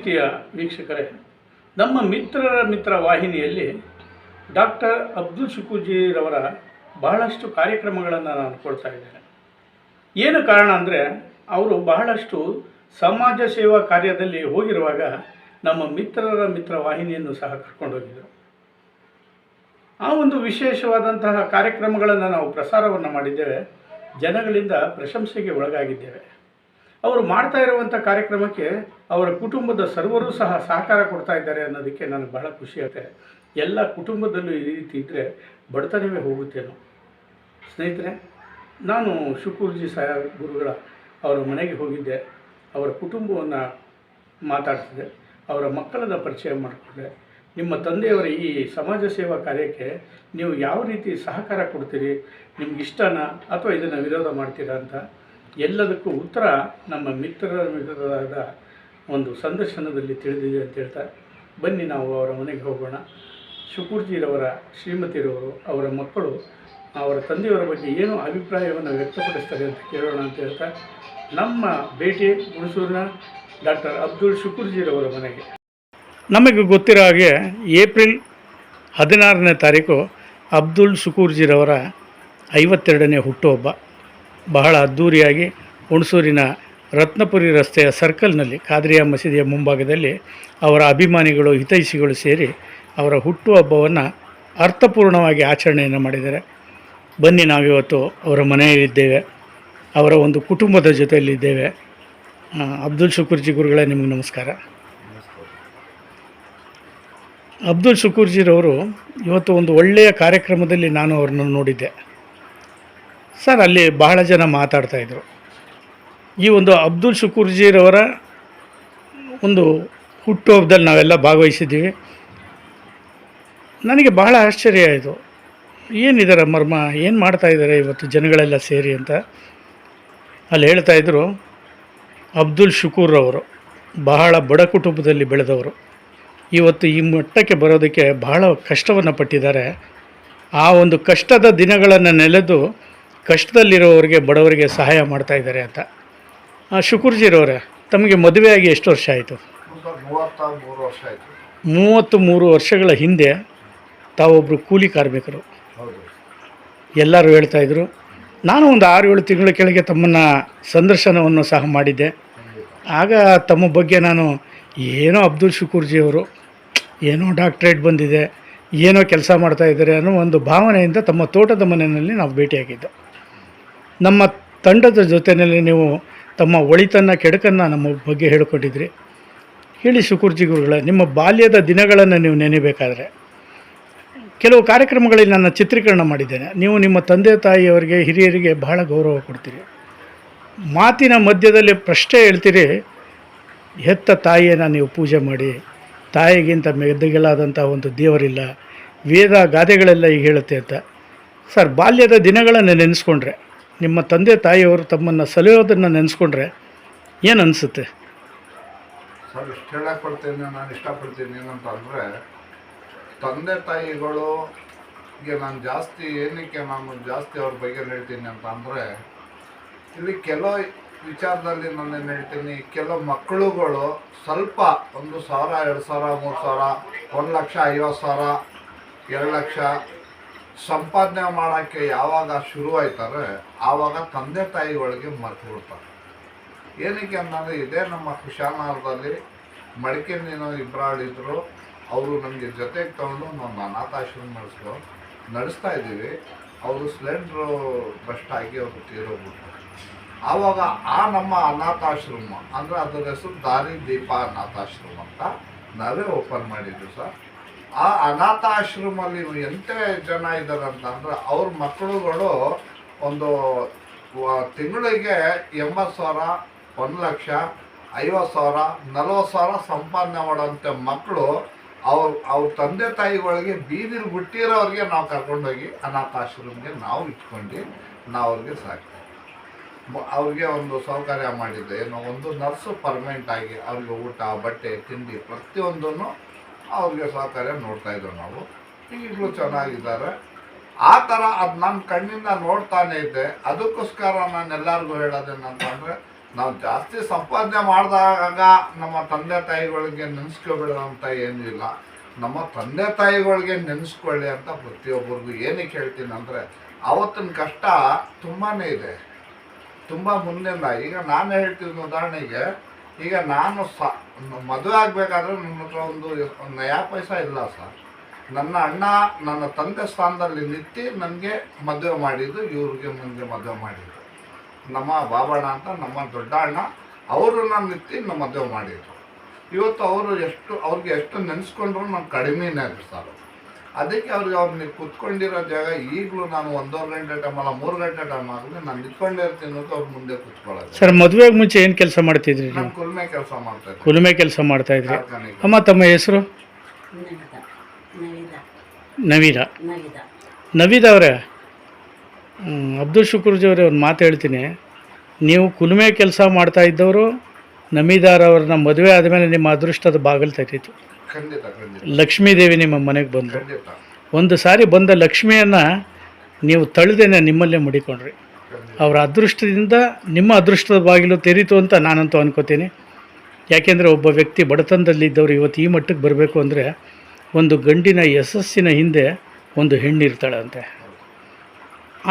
ಪ್ರೀತಿಯ ವೀಕ್ಷಕರೇ, ನಮ್ಮ ಮಿತ್ರರ ಮಿತ್ರ ವಾಹಿನಿಯಲ್ಲಿ ಡಾಕ್ಟರ್ ಅಬ್ದುಲ್ ಶುಕೂರ್ಜಿರವರ ಬಹಳಷ್ಟು ಕಾರ್ಯಕ್ರಮಗಳನ್ನು ನಾನು ಕೊಡ್ತಾ ಇದ್ದೇನೆ. ಏನು ಕಾರಣ ಅಂದರೆ, ಅವರು ಬಹಳಷ್ಟು ಸಮಾಜ ಸೇವಾ ಕಾರ್ಯದಲ್ಲಿ ಹೋಗಿರುವಾಗ ನಮ್ಮ ಮಿತ್ರರ ಮಿತ್ರ ವಾಹಿನಿಯನ್ನು ಸಹ ಕರ್ಕೊಂಡೋಗಿದ್ದರು. ಆ ಒಂದು ವಿಶೇಷವಾದಂತಹ ಕಾರ್ಯಕ್ರಮಗಳನ್ನು ನಾವು ಪ್ರಸಾರವನ್ನು ಮಾಡಿದ್ದೇವೆ. ಜನಗಳಿಂದ ಪ್ರಶಂಸೆಗೆ ಒಳಗಾಗಿದ್ದೇವೆ. ಅವರು ಮಾಡ್ತಾ ಇರುವಂಥ ಕಾರ್ಯಕ್ರಮಕ್ಕೆ ಅವರ ಕುಟುಂಬದ ಸರ್ವರೂ ಸಹ ಸಹಕಾರ ಕೊಡ್ತಾ ಇದ್ದಾರೆ ಅನ್ನೋದಕ್ಕೆ ನನಗೆ ಬಹಳ ಖುಷಿಯಾಗುತ್ತೆ. ಎಲ್ಲ ಕುಟುಂಬದಲ್ಲೂ ಈ ರೀತಿ ಇದ್ದರೆ ಬಡತನವೇ ಹೋಗುತ್ತೇನೋ. ಸ್ನೇಹಿತರೆ, ನಾನು ಶುಕೂರ್ಜಿ ಸಾಹೇಬ್ ಗುರುಗಳ ಅವರ ಮನೆಗೆ ಹೋಗಿದ್ದೆ. ಅವರ ಕುಟುಂಬವನ್ನು ಮಾತಾಡ್ತಿದ್ದೆ, ಅವರ ಮಕ್ಕಳನ್ನು ಪರಿಚಯ ಮಾಡಿಕೊಂಡೆ. ನಿಮ್ಮ ತಂದೆಯವರ ಈ ಸಮಾಜ ಸೇವಾ ಕಾರ್ಯಕ್ಕೆ ನೀವು ಯಾವ ರೀತಿ ಸಹಕಾರ ಕೊಡ್ತೀರಿ, ನಿಮ್ಗೆ ಇಷ್ಟನಾ ಅಥವಾ ಇದನ್ನು ವಿರೋಧ ಮಾಡ್ತೀರಾ ಅಂತ ಎಲ್ಲದಕ್ಕೂ ಉತ್ತರ ನಮ್ಮ ಮಿತ್ರರಾದ ಒಂದು ಸಂದರ್ಶನದಲ್ಲಿ ತಿಳಿದಿದೆ ಅಂತ ಹೇಳ್ತಾ, ಬನ್ನಿ ನಾವು ಅವರ ಮನೆಗೆ ಹೋಗೋಣ. ಶುಕೂರ್ಜಿರವರ ಶ್ರೀಮತಿರವರು, ಅವರ ಮಕ್ಕಳು, ಅವರ ತಂದೆಯವರ ಬಗ್ಗೆ ಏನು ಅಭಿಪ್ರಾಯವನ್ನು ವ್ಯಕ್ತಪಡಿಸ್ತಾರೆ ಅಂತ ಕೇಳೋಣ ಅಂತ ಹೇಳ್ತಾ, ನಮ್ಮ ಭೇಟಿ ಹುಣಸೂರಿನ ಡಾಕ್ಟರ್ ಅಬ್ದುಲ್ ಶುಕೂರ್ಜಿರವರ ಮನೆಗೆ. ನಮಗೆ ಗೊತ್ತಿರೋ ಹಾಗೆ ಏಪ್ರಿಲ್ 16ನೇ ತಾರೀಕು ಅಬ್ದುಲ್ ಶುಕೂರ್ಜಿರವರ 52ನೇ ಹುಟ್ಟುಹಬ್ಬ ಬಹಳ ಅದ್ಧೂರಿಯಾಗಿ ಹುಣಸೂರಿನ ರತ್ನಪುರಿ ರಸ್ತೆಯ ಸರ್ಕಲ್ನಲ್ಲಿ ಕಾದ್ರಿಯಾ ಮಸೀದಿಯ ಮುಂಭಾಗದಲ್ಲಿ ಅವರ ಅಭಿಮಾನಿಗಳು, ಹಿತೈಷಿಗಳು ಸೇರಿ ಅವರ ಹುಟ್ಟುಹಬ್ಬವನ್ನು ಅರ್ಥಪೂರ್ಣವಾಗಿ ಆಚರಣೆಯನ್ನು ಮಾಡಿದ್ದಾರೆ. ಬನ್ನಿ, ನಾವಿವತ್ತು ಅವರ ಮನೆಯಲ್ಲಿದ್ದೇವೆ, ಅವರ ಒಂದು ಕುಟುಂಬದ ಜೊತೆಯಲ್ಲಿದ್ದೇವೆ. ಅಬ್ದುಲ್ ಶುಕೂರ್ಜಿ ಗುರುಗಳೇ, ನಿಮಗೆ ನಮಸ್ಕಾರ. ಅಬ್ದುಲ್ ಶುಕೂರ್ಜಿರವರು ಇವತ್ತು ಒಂದು ಒಳ್ಳೆಯ ಕಾರ್ಯಕ್ರಮದಲ್ಲಿ ನಾನು ಅವ್ರನ್ನ ನೋಡಿದ್ದೆ ಸರ್. ಅಲ್ಲಿ ಬಹಳ ಜನ ಮಾತಾಡ್ತಾಯಿದ್ರು. ಈ ಒಂದು ಅಬ್ದುಲ್ ಶುಕೂರ್ಜಿರವರ ಒಂದು ಹುಟ್ಟುಹಬ್ಬದಲ್ಲಿ ನಾವೆಲ್ಲ ಭಾಗವಹಿಸಿದ್ದೀವಿ. ನನಗೆ ಬಹಳ ಆಶ್ಚರ್ಯ ಆಯಿತು, ಏನಿದರ ಮರ್ಮ, ಏನು ಮಾಡ್ತಾಯಿದ್ದಾರೆ ಇವತ್ತು ಜನಗಳೆಲ್ಲ ಸೇರಿ ಅಂತ. ಅಲ್ಲಿ ಹೇಳ್ತಾಯಿದ್ರು, ಅಬ್ದುಲ್ ಶುಕೂರ್ರವರು ಬಹಳ ಬಡ ಕುಟುಂಬದಲ್ಲಿ ಬೆಳೆದವರು. ಇವತ್ತು ಈ ಮಟ್ಟಕ್ಕೆ ಬರೋದಕ್ಕೆ ಬಹಳ ಕಷ್ಟವನ್ನು ಪಟ್ಟಿದ್ದಾರೆ. ಆ ಒಂದು ಕಷ್ಟದ ದಿನಗಳನ್ನು ನೆನೆದು ಕಷ್ಟದಲ್ಲಿರೋರಿಗೆ, ಬಡವರಿಗೆ ಸಹಾಯ ಮಾಡ್ತಾಯಿದ್ದಾರೆ ಅಂತ. ಶುಕೂರ್ಜಿರವರೇ, ತಮಗೆ ಮದುವೆಯಾಗಿ ಎಷ್ಟು ವರ್ಷ ಆಯಿತು? 33 ವರ್ಷ ಆಯಿತು. 33 ವರ್ಷಗಳ ಹಿಂದೆ ತಾವೊಬ್ಬರು ಕೂಲಿ ಕಾರ್ಮಿಕರು. ಎಲ್ಲರೂ ಹೇಳ್ತಾಯಿದ್ರು. ನಾನು ಒಂದು 6-7 ತಿಂಗಳ ಕೆಳಗೆ ತಮ್ಮನ್ನು ಸಂದರ್ಶನವನ್ನು ಸಹ ಮಾಡಿದ್ದೆ. ಆಗ ತಮ್ಮ ಬಗ್ಗೆ ನಾನು ಏನೋ ಅಬ್ದುಲ್ ಶುಕೂರ್ಜಿಯವರು ಏನೋ ಡಾಕ್ಟ್ರೇಟ್ ಬಂದಿದೆ, ಏನೋ ಕೆಲಸ ಮಾಡ್ತಾಯಿದ್ದಾರೆ ಅನ್ನೋ ಒಂದು ಭಾವನೆಯಿಂದ ತಮ್ಮ ತೋಟದ ಮನೆಯಲ್ಲಿ ನಾವು ಭೇಟಿಯಾಗಿದ್ದು. ನಮ್ಮ ತಂಡದ ಜೊತೆಯಲ್ಲಿ ನೀವು ತಮ್ಮ ಒಳಿತನ್ನ ಕೆಡುಕನ್ನು ನಮ್ಮ ಬಗ್ಗೆ ಹೇಳಿಕೊಟ್ಟಿದ್ರಿ. ಹೇಳಿ ಶುಕೂರ್ಜಿ ಗುರುಗಳೇ, ನಿಮ್ಮ ಬಾಲ್ಯದ ದಿನಗಳನ್ನು ನೀವು ನೆನೆಯಬೇಕಾದ್ರೆ ಕೆಲವು ಕಾರ್ಯಕ್ರಮಗಳಲ್ಲಿ ನನ್ನ ಚಿತ್ರೀಕರಣ ಮಾಡಿದ್ದೇನೆ. ನೀವು ನಿಮ್ಮ ತಂದೆ ತಾಯಿಯವರಿಗೆ, ಹಿರಿಯರಿಗೆ ಬಹಳ ಗೌರವ ಕೊಡ್ತೀರಿ. ಮಾತಿನ ಮಧ್ಯದಲ್ಲಿ ಪ್ರಶ್ನೆ ಹೇಳ್ತೀರಿ, ಹೆತ್ತ ತಾಯಿಯನ್ನು ನೀವು ಪೂಜೆ ಮಾಡಿ, ತಾಯಿಗಿಂತ ಮೆದ್ದಗಲಾದಂಥ ಒಂದು ದೇವರಿಲ್ಲ, ವೇದ ಗಾದೆಗಳೆಲ್ಲ ಈಗ ಹೇಳುತ್ತೆ ಅಂತ. ಸರ್, ಬಾಲ್ಯದ ದಿನಗಳನ್ನು ನೆನೆಸ್ಕೊಂಡ್ರೆ, ನಿಮ್ಮ ತಂದೆ ತಾಯಿಯವರು ತಮ್ಮನ್ನು ಸಲಹೋದನ್ನು ನೆನೆಸ್ಕೊಂಡ್ರೆ ಏನು ಅನಿಸುತ್ತೆ? ಸರ್, ಇಷ್ಟು ಹೇಳಕ್ಕೆ ನಾನು ಇಷ್ಟಪಡ್ತೀನಿ ಏನಂತಂದರೆ, ತಂದೆ ತಾಯಿಗಳಿಗೆ ನಾನು ಜಾಸ್ತಿ ಅವ್ರ ಬಗ್ಗೆ ಹೇಳ್ತೀನಿ ಅಂತ ಅಂದರೆ, ಇಲ್ಲಿ ಕೆಲವು ವಿಚಾರದಲ್ಲಿ ನಾನೇನು ಹೇಳ್ತೀನಿ, ಕೆಲವು ಮಕ್ಕಳುಗಳು ಸ್ವಲ್ಪ 1,000, 2,000, 3,000, 1,50,000, 2 ಲಕ್ಷ ಸಂಪಾದನೆ ಮಾಡೋಕ್ಕೆ ಯಾವಾಗ ಶುರುವಾಯ್ತಾರೆ ಆವಾಗ ತಂದೆ ತಾಯಿಗಳಿಗೆ ಮರೆತು ಬಿಡ್ತಾರೆ. ಏನಕ್ಕೆ ಅಂತಂದರೆ, ಇದೇ ನಮ್ಮ ಕುಶಾಲನಗರದಲ್ಲಿ ಮಡಿಕೇರಿನ ಇಬ್ಬರಾಳಿದ್ರು. ಅವರು ನಮಗೆ ಜೊತೆಗೆ ತಗೊಂಡು ನಮ್ಮ ಅನಾಥಾಶ್ರಮ ನಡೆಸ್ತಾ ಇದ್ದೀವಿ. ಅವರು ಸಿಲಿಂಡ್ರು ಬಸ್ಟ್ ಆಗಿ ಅವರು ತೀರೋಗ್ಬಿಟ್ರು. ಆವಾಗ ಆ ನಮ್ಮ ಅನಾಥಾಶ್ರಮ ಅಂದರೆ ಅದರ ಹೆಸರು ದಾರಿ ದೀಪ ಅನಾಥಾಶ್ರಮ ಅಂತ ನಾವೇ ಓಪನ್ ಮಾಡಿದ್ವಿ ಸರ್. ಆ ಅನಾಥಾಶ್ರಮಲ್ಲಿ ಎಂಥ ಜನ ಇದ್ದಾರೆ ಅಂತಂದರೆ, ಅವ್ರ ಮಕ್ಕಳುಗಳು ಒಂದು ತಿಂಗಳಿಗೆ 80,000, 1 ಲಕ್ಷ, 50,000, 40,000 ಸಂಪಾದನೆ ಮಾಡೋಂಥ ಮಕ್ಕಳು ಅವ್ರ ತಂದೆ ತಾಯಿಗಳಿಗೆ ಬೀದಿಲಿ ಬಿಟ್ಟಿರೋರಿಗೆ ನಾವು ಕರ್ಕೊಂಡೋಗಿ ಅನಾಥಾಶ್ರಮಕ್ಕೆ ನಾವು ಇಟ್ಕೊಂಡು ನಾವು ಅವ್ರಿಗೆ ಸಾಕ್ತೀವಿ. ಅವ್ರಿಗೆ ಒಂದು ಸೌಕರ್ಯ ಮಾಡಿದ್ದೆ, ಏನೋ ಒಂದು ನರ್ಸು ಪರ್ಮನೆಂಟ್ ಆಗಿ ಅವ್ರಿಗೆ ಊಟ, ಬಟ್ಟೆ, ತಿಂಡಿ ಪ್ರತಿಯೊಂದನ್ನು ಅವ್ರಿಗೆ ಸಹಕಾರ್ಯ ನೋಡ್ತಾಯಿದ್ದೆವು ನಾವು. ಈಗಲೂ ಚೆನ್ನಾಗಿದ್ದಾರೆ. ಆ ಥರ ಅದು ನನ್ನ ಕಣ್ಣಿಂದ ನೋಡ್ತಾನೆ ಇದ್ದೆ. ಅದಕ್ಕೋಸ್ಕರ ನಾನು ಎಲ್ಲರಿಗೂ ಹೇಳೋದೇನಂತಂದರೆ, ನಾವು ಜಾಸ್ತಿ ಸಂಪಾದನೆ ಮಾಡಿದಾಗ ನಮ್ಮ ತಂದೆ ತಾಯಿಗಳಿಗೆ ನೆನೆಸ್ಕೊಬೇಡ ಅಂತ ಏನಿಲ್ಲ. ನಮ್ಮ ತಂದೆ ತಾಯಿಗಳಿಗೆ ನೆನೆಸ್ಕೊಳ್ಳಿ ಅಂತ ಪ್ರತಿಯೊಬ್ಬರಿಗೂ ಏನಕ್ಕೆ ಹೇಳ್ತೀನಿ ಅಂದರೆ, ಆವತ್ತಿನ ಕಷ್ಟ ತುಂಬಾ ಇದೆ, ತುಂಬ ಮುಂದೆಲ್ಲ. ಈಗ ನಾನು ಹೇಳ್ತೀನಿ ಉದಾಹರಣೆಗೆ, ಈಗ ನಾನು ಮದುವೆ ಆಗಬೇಕಾದ್ರೆ ನನ್ನ ಹತ್ರ ಒಂದು ನಯಾ ಪೈಸಾ ಇಲ್ಲ ಸರ್. ನನ್ನ ಅಣ್ಣ ನನ್ನ ತಂದೆ ಸ್ಥಾನದಲ್ಲಿ ನಿಂತು ನನಗೆ ಮದುವೆ ಮಾಡಿದ್ದು, ಇವ್ರಿಗೆ ನನಗೆ ಮದುವೆ ಮಾಡಿದ್ದು. ನಮ್ಮ ಬಾಬಣ್ಣ ಅಂತ ನಮ್ಮ ದೊಡ್ಡ ಅಣ್ಣ, ಅವರನ್ನ ನಿಂತು ನಮ್ಮ ಮದುವೆ ಮಾಡಿದ್ರು. ಇವತ್ತು ಅವ್ರಿಗೆ ಎಷ್ಟು ನೆನೆಸ್ಕೊಂಡ್ರು ನಾನು ಕಡಿಮೆನೇ ಸರ್. ಅದಕ್ಕೆ ಅವ್ರನ್ನ ಕುತ್ಕೊಂಡಿರೋ ಜಾಗ ಈಗಲೂ ನಾನು 1.5 ಗಂಟೆ ಟೈಮ್ ಅಲ್ಲ 3 ಗಂಟೆ ಟೈಮ್ ಆಗಲಿ ನಾನು ನಿಂತ್ಕೊಂಡಿರ್ತೀನಿ ಅಂತ ಅವ್ರ ಮುಂದೆ ಕುತ್ಕೊಳ್ಳೋದು. ಸರ್, ಮದುವೆಗೆ ಮುಂಚೆ ಏನು ಕೆಲಸ ಮಾಡ್ತಿದ್ರಿ? ನಾನು ಕುಲ್ಮೆ ಕೆಲಸ ಮಾಡ್ತಾಯಿದ್ದೆ. ಕುಲುಮೆ ಕೆಲಸ ಮಾಡ್ತಾಯಿದ್ರಿ. ಕಾರ್ಖಾನೆಗೆ. ಅಮ್ಮ, ತಮ್ಮ ಹೆಸರು? ನವೀದಾ. ನವೀದಾ ಅವರೇ, ಅಬ್ದುಲ್ ಶುಕೂರ್ಜಿ ಅವರೇ, ಒಂದು ಮಾತು ಹೇಳ್ತೀನಿ. ನೀವು ಕುಲುಮೆ ಕೆಲಸ ಮಾಡ್ತಾ ಇದ್ದವರು ನಮೀದಾರವ್ರನ್ನ ಮದುವೆ ಆದಮೇಲೆ ನಿಮ್ಮ ಅದೃಷ್ಟದ ಬಾಗಿಲು ತೆರೀತು. ಖಂಡಿತ ಖಂಡಿತ. ಲಕ್ಷ್ಮೀದೇವಿ ನಿಮ್ಮ ಮನೆಗೆ ಬಂದು ಖಂಡಿತ ಒಂದು ಸಾರಿ ಬಂದ ಲಕ್ಷ್ಮಿಯನ್ನು ನೀವು ತಳ್ದೇನೆ ನಿಮ್ಮಲ್ಲೇ ಮುಡಿಕೊಂಡ್ರಿ. ಅವರ ಅದೃಷ್ಟದಿಂದ ನಿಮ್ಮ ಅದೃಷ್ಟದ ಬಾಗಿಲು ತೆರೀತು ಅಂತ ನಾನಂತೂ ಅನ್ಕೋತೀನಿ. ಯಾಕೆಂದರೆ ಒಬ್ಬ ವ್ಯಕ್ತಿ ಬಡತನದಲ್ಲಿದ್ದವರು ಇವತ್ತು ಈ ಮಟ್ಟಕ್ಕೆ ಬರಬೇಕು ಅಂದರೆ ಒಂದು ಗಂಡಿನ ಯಶಸ್ಸಿನ ಹಿಂದೆ ಒಂದು ಹೆಣ್ಣಿರ್ತಾಳೆ ಅಂತೆ.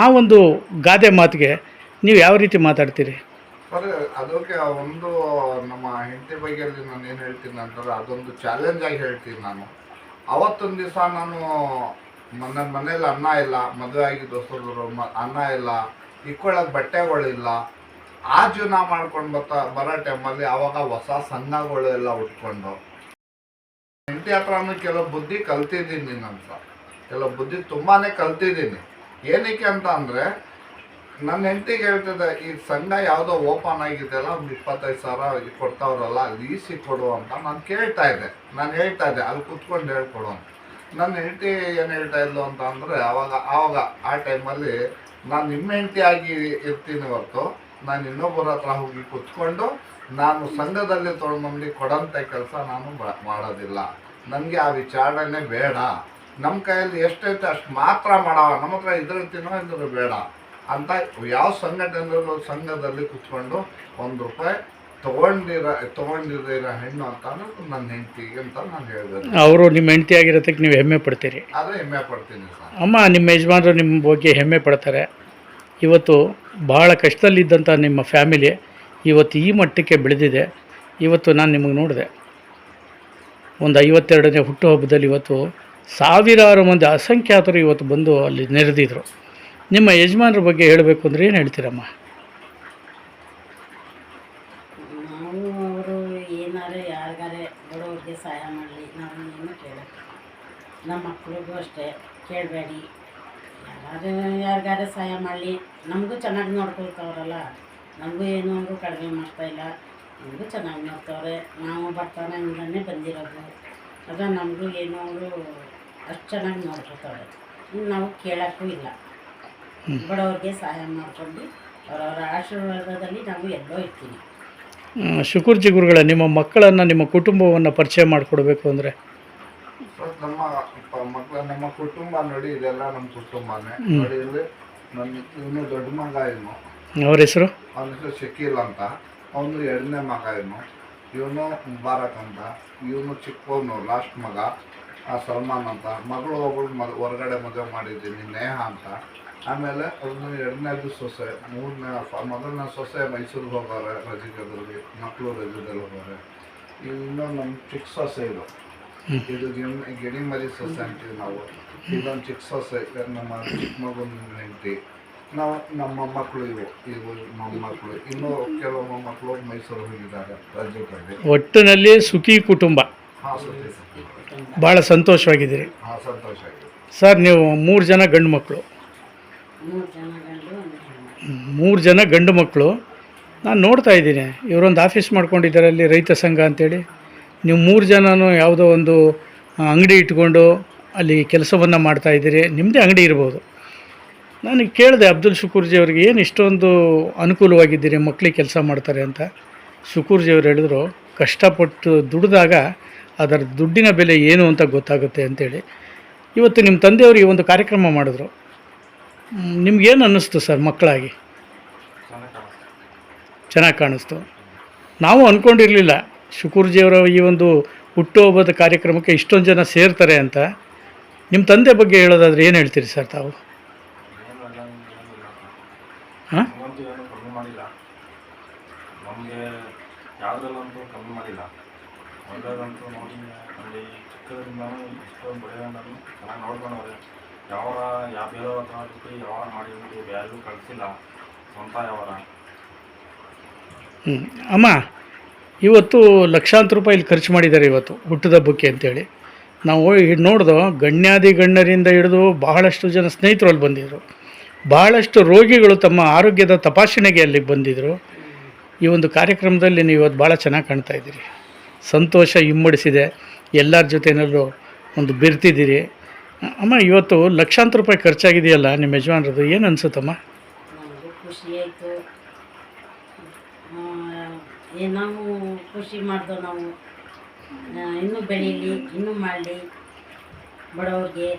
ಆ ಒಂದು ಗಾದೆ ಮಾತಿಗೆ ನೀವು ಯಾವ ರೀತಿ ಮಾತಾಡ್ತೀರಿ? ಸರ್, ಅದಕ್ಕೆ ಒಂದು ನಮ್ಮ ಹೆಂಡತಿ ಬಗ್ಗೆ ನಾನು ಏನು ಹೇಳ್ತೀನಿ ಅಂತಂದ್ರೆ, ಅದೊಂದು ಚಾಲೆಂಜ್ ಆಗಿ ಹೇಳ್ತೀನಿ ನಾನು. ಅವತ್ತೊಂದು ದಿವಸ ನಾನು ನನ್ನ ಮನೇಲಿ ಅನ್ನ ಇಲ್ಲ, ಮದುವೆ ಆಗಿ ದೋಸ್ತರು ಅನ್ನ ಇಲ್ಲ, ಇಕ್ಕೊಳ್ಳೋಕೆ ಬಟ್ಟೆಗಳಿಲ್ಲ. ಆ ಜೀವನ ಮಾಡ್ಕೊಂಡು ಬರೋ ಟೈಮಲ್ಲಿ ಆವಾಗ ಹೊಸ ಸಂಘಗಳು ಎಲ್ಲ ಉಟ್ಕೊಂಡು ಹೆಂಡತಿ ಹತ್ರನೂ ಕೆಲವು ಬುದ್ಧಿ ಕಲ್ತಿದ್ದೀನಿ ಅಂತ. ಕೆಲವು ಬುದ್ಧಿ ತುಂಬಾ ಕಲ್ತಿದ್ದೀನಿ. ಏನಕ್ಕೆ ಅಂತ ಅಂದರೆ, ನನ್ನ ಹೆಂಡತಿಗೆ ಹೇಳ್ತಿದ್ದೆ, ಈ ಸಂಘ ಯಾವುದೋ ಓಪನ್ ಆಗಿದೆಯಲ್ಲ, ಒಂದು 25,000 ಕೊಡ್ತಾವ್ರಲ್ಲ, ಲೀಸಿ ಕೊಡು ಅಂತ ನಾನು ಕೇಳ್ತಾ ಇದ್ದೆ. ನಾನು ಹೇಳ್ತಾ ಇದ್ದೆ, ಅಲ್ಲಿ ಕುತ್ಕೊಂಡು ಹೇಳ್ಕೊಡು ಅಂತ. ನನ್ನ ಹೆಂಡತಿ ಏನು ಹೇಳ್ತಾ ಇದ್ಲು ಅಂತ ಅಂದರೆ, ಆವಾಗ ಆ ಟೈಮಲ್ಲಿ ನಾನು ನಿಮ್ಮ ಹೆಂಡತಿಯಾಗಿ ಇರ್ತೀನಿ ಹೊರತು ನಾನು ಇನ್ನೊಬ್ಬರ ಹತ್ರ ಹೋಗಿ ಕುತ್ಕೊಂಡು ನಾನು ಸಂಘದಲ್ಲಿ ತೊಗೊಂಡ್ಬಂದು ಕೊಡೋಂಥ ಕೆಲಸ ನಾನು ಮಾಡೋದಿಲ್ಲ. ನನಗೆ ಆ ವಿಚಾರಣೆ ಬೇಡ. ನಮ್ಮ ಕೈಯಲ್ಲಿ ಎಷ್ಟೈತೆ ಅಷ್ಟು ಮಾತ್ರ ಮಾಡವ, ನಮ್ಮ ಹತ್ರ ಇದ್ದಿರ್ತೀನೋ ಇದ್ರ ಬೇಡ ಅಂತ. ಯಾವ ಸಂಘದಲ್ಲಿ ಕುತ್ಕೊಂಡು ₹1 ತೊಗೊಂಡಿರೋ ಹೆಣ್ಣು ಅಂತ ನನ್ನ ಹೆಂಡತಿಗೆ ಅಂತ ನಾನು ಹೇಳಿದೆ. ಅವರು ನಿಮ್ಮ ಹೆಂಡತಿ ಆಗಿರೋದಕ್ಕೆ ನೀವು ಹೆಮ್ಮೆ ಪಡ್ತೀರಿ? ಆದರೆ ಹೆಮ್ಮೆ ಪಡ್ತೀನಿ ಸರ್. ಅಮ್ಮ, ನಿಮ್ಮ ಯಜಮಾನರು ನಿಮ್ಮ ಬಗ್ಗೆ ಹೆಮ್ಮೆ ಪಡ್ತಾರೆ. ಇವತ್ತು ಭಾಳ ಕಷ್ಟದಲ್ಲಿದ್ದಂಥ ನಿಮ್ಮ ಫ್ಯಾಮಿಲಿ ಇವತ್ತು ಈ ಮಟ್ಟಕ್ಕೆ ಬೆಳೆದಿದೆ. ಇವತ್ತು ನಾನು ನಿಮಗೆ ನೋಡಿದೆ, ಒಂದು 52ನೇ ಹುಟ್ಟುಹಬ್ಬದಲ್ಲಿ ಇವತ್ತು ಸಾವಿರಾರು ಮಂದಿ ಅಸಂಖ್ಯಾತರು ಇವತ್ತು ಬಂದು ಅಲ್ಲಿ ನೆರೆದಿದ್ರು. ನಿಮ್ಮ ಯಜಮಾನರ ಬಗ್ಗೆ ಹೇಳಬೇಕು ಅಂದರೆ ಏನು ಹೇಳ್ತೀರಮ್ಮ? ನಾವು ಅವರು ಏನಾರು ಯಾರಿಗಾರೆ ಬಡವ್ರಿಗೆ ಸಹಾಯ ಮಾಡಲಿ, ನಾವು ಏನು ಕೇಳೋಕ್ಕೆ. ನಮ್ಮ ಮಕ್ಳಿಗೂ ಅಷ್ಟೇ ಕೇಳಬೇಡಿ, ಯಾರಿಗಾರೆ ಸಹಾಯ ಮಾಡಲಿ. ನಮಗೂ ಚೆನ್ನಾಗಿ ನೋಡ್ಕೊಳ್ತವ್ರಲ್ಲ, ನಮಗೂ ಏನೂ ಅವರು ಕಡಿಮೆ ಮಾಡ್ತಾಯಿಲ್ಲ, ನಮಗೂ ಚೆನ್ನಾಗಿ ನೋಡ್ತವ್ರೆ. ನಾವು ಬಡತನದಿಂದನೇ ಬಂದಿರೋದು, ಆದರೆ ನಮಗೂ ಏನೋ ಅವರು ಅಷ್ಟು ಚೆನ್ನಾಗಿ ನೋಡ್ಕೊಳ್ತವ್ರೆ. ನಾವು ಕೇಳೋಕ್ಕೂ ಇಲ್ಲ. ಬಡವ್ರಿಗೆ ಸಹಾಯ ಮಾಡ್ಕೊಂಡು ಅವರವರ ಆಶೀರ್ವಾದದಲ್ಲಿ ನಾವು ಎಲ್ಲೋ ಇರ್ತೀವಿ. ಶುಕೂರ್ಜಿ ಗುರುಗಳ, ನಿಮ್ಮ ಮಕ್ಕಳನ್ನು, ನಿಮ್ಮ ಕುಟುಂಬವನ್ನು ಪರಿಚಯ ಮಾಡಿಕೊಡ್ಬೇಕು ಅಂದರೆ? ನಮ್ಮ ಕುಟುಂಬ ನೋಡಿ, ಇದೆಲ್ಲ ನಮ್ಮ ಕುಟುಂಬನೇ ನೋಡಿ. ಇಲ್ಲಿ ಇವನು ದೊಡ್ಡ ಮಗ, ಇವನು ಅವ್ರ ಹೆಸರು? ಅವನ ಹೆಸರು ಶಕೀಲ್ ಅಂತ. ಅವನು 2ನೇ ಮಗ, ಇವನು ಮುಬಾರಕ್ ಅಂತ. ಇವನು ಚಿಕ್ಕವನು ಲಾಸ್ಟ್ ಮಗ ಸಲ್ಮಾನ್ ಅಂತ. ಮಗಳು ಒಬ್ಬಳು ಹೊರಗಡೆ ಮದುವೆ ಮಾಡಿದ್ದೀನಿ, ನೇಹ ಅಂತ. ಆಮೇಲೆ ಅವನು 2ನೇದು ಸೊಸೆ, ಮೊದಲನೇ ಸೊಸೆ ಮೈಸೂರಿಗೆ ಹೋಗೋರೆ ರಜೆದಲ್ಲಿ, ಮಕ್ಕಳು ರಜೆದಲ್ಲಿ ಹೋಗೋರೆ. ಇನ್ನೂ ನಮ್ಮ ಚಿಕ್ಕ ಸೊಸೆ ಇದು ಗಿಣಿಮರಿ ಸೊಸೆ ಅಂತೀವಿ ನಾವು. ಇದೊಂದು ಚಿಕ್ಕ ಸೊಸೆ, ನಮ್ಮ ಚಿಕ್ಕ ಮಗನ ಹೆಂಡತಿ. ನಮ್ಮ ಮಕ್ಕಳು ಇವು ಮೊಮ್ಮಕ್ಕಳು. ಇನ್ನೂ ಕೆಲವು ಮೊಮ್ಮಕ್ಕಳು ಮೈಸೂರು ಹೋಗಿದ್ದಾರೆ ರಜೆಗಳಲ್ಲಿ. ಒಟ್ಟಿನಲ್ಲಿ ಸುಖಿ ಕುಟುಂಬ. ಹಾಂ, ಭಾಳ ಸಂತೋಷವಾಗಿದ್ದೀರಿ? ಹಾಂ, ಸಂತೋಷ ಆಗಿದೆ ಸರ್. ನೀವು 3 ಜನ ಗಂಡು ಮಕ್ಕಳು? 3 ಜನ ಗಂಡು ಮಕ್ಕಳು. ನಾನು ನೋಡ್ತಾ ಇದ್ದೀನಿ, ಇವರೊಂದು ಆಫೀಸ್ ಮಾಡ್ಕೊಂಡಿದ್ದಾರೆ ಅಲ್ಲಿ, ರೈತ ಸಂಘ ಅಂತೇಳಿ. ನೀವು 3 ಜನನೂ ಯಾವುದೋ ಒಂದು ಅಂಗಡಿ ಇಟ್ಕೊಂಡು ಅಲ್ಲಿ ಕೆಲಸವನ್ನು ಮಾಡ್ತಾಯಿದ್ದೀರಿ. ನಿಮ್ಮದೇ ಅಂಗಡಿ ಇರ್ಬೋದು. ನನಗೆ ಕೇಳಿದೆ ಅಬ್ದುಲ್ ಶುಕೂರ್ಜಿ ಅವ್ರಿಗೆ, ಏನು ಇಷ್ಟೊಂದು ಅನುಕೂಲವಾಗಿದ್ದೀರಿ, ಮಕ್ಕಳಿಗೆ ಕೆಲಸ ಮಾಡ್ತಾರೆ ಅಂತ. ಶುಕೂರ್ಜಿ ಅವ್ರು ಹೇಳಿದ್ರು, ಕಷ್ಟಪಟ್ಟು ದುಡಿದಾಗ ಅದರ ದುಡ್ಡಿನ ಬೆಲೆ ಏನು ಅಂತ ಗೊತ್ತಾಗುತ್ತೆ ಅಂತೇಳಿ. ಇವತ್ತು ನಿಮ್ಮ ತಂದೆಯವರು ಈ ಒಂದು ಕಾರ್ಯಕ್ರಮ ಮಾಡಿದ್ರು. ನಿಮ್ಗೇನು ಅನ್ನಿಸ್ತು ಸರ್ ಮಕ್ಕಳಾಗಿ? ಚೆನ್ನಾಗಿ ಕಾಣಿಸ್ತು. ನಾವು ಅಂದ್ಕೊಂಡಿರಲಿಲ್ಲ ಶುಕೂರ್ಜಿಯವರ ಈ ಒಂದು ಹುಟ್ಟುಹಬ್ಬದ ಕಾರ್ಯಕ್ರಮಕ್ಕೆ ಇಷ್ಟೊಂದು ಜನ ಸೇರ್ತಾರೆ ಅಂತ. ನಿಮ್ಮ ತಂದೆ ಬಗ್ಗೆ ಹೇಳೋದಾದ್ರೆ ಏನು ಹೇಳ್ತೀರಿ ಸರ್ ತಾವು? ಹಾಂ, ಏನು ಕಮ್ಮಿ ಮಾಡಿಲ್ಲ, ನಮಗೆ ಯಾವುದ್ರಲ್ಲಂತೂ ಕಮ್ಮಿ ಮಾಡಿಲ್ಲ. ಒಳ್ಳೆಯದಂತೂ ನೋಡಿ ಅಲ್ಲಿ ಚಿಕ್ಕದ್ರಿಂದನೂ ಇಷ್ಟೊಂದು ಬೆಳೆಯೋದನ್ನು ಚೆನ್ನಾಗಿ ನೋಡ್ಕೊಂಡವ್ರೆ. ಬೇರೆಯವ್ರ ಹತ್ರ ಜೊತೆ ವ್ಯವಹಾರ ಮಾಡಿಬಿಟ್ಟು ಯಾರಿಗೂ ಕಳಿಸಿಲ್ಲ, ಸ್ವಂತ ವ್ಯವಹಾರ. ಅಮ್ಮ, ಇವತ್ತು ಲಕ್ಷಾಂತರ ರೂಪಾಯಿ ಇಲ್ಲಿ ಖರ್ಚು ಮಾಡಿದ್ದಾರೆ ಇವತ್ತು ಹುಟ್ಟುಹಬ್ಬಕ್ಕೆ ಅಂತೇಳಿ. ನಾವು ನೋಡ್ದೋ ಗಣ್ಯಾದಿ ಗಣ್ಯರಿಂದ ಹಿಡಿದು ಬಹಳಷ್ಟು ಜನ ಸ್ನೇಹಿತರು ಅಲ್ಲಿ ಬಂದಿದ್ದರು. ಬಹಳಷ್ಟು ರೋಗಿಗಳು ತಮ್ಮ ಆರೋಗ್ಯದ ತಪಾಸಣೆಗೆ ಅಲ್ಲಿಗೆ ಬಂದಿದ್ದರು. ಈ ಒಂದು ಕಾರ್ಯಕ್ರಮದಲ್ಲಿ ನೀವು ಇವತ್ತು ಭಾಳ ಚೆನ್ನಾಗಿ ಕಾಣ್ತಾ ಇದ್ದೀರಿ. ಸಂತೋಷ ಇಮ್ಮಡಿಸಿದೆ. ಎಲ್ಲರ ಜೊತೆಯಲ್ಲೂ ಒಂದು ಬೆರ್ತಿದ್ದೀರಿ. ಅಮ್ಮ, ಇವತ್ತು ಲಕ್ಷಾಂತರ ರೂಪಾಯಿ ಖರ್ಚಾಗಿದೆಯಲ್ಲ ನಿಮ್ಮ ಯಜಮಾನ್ರದ್ದು, ಏನು ಅನಿಸುತ್ತಮ್ಮ? ನಮಗೂ ಖುಷಿ ಆಯಿತು. ನಾವು ಖುಷಿ ಮಾಡ್ದೋ ನಾವು ಇನ್ನೂ ಬೆಳೀಲಿ, ಇನ್ನೂ ಮಾಡಲಿ, ಬಡವ್ರಿಗೆ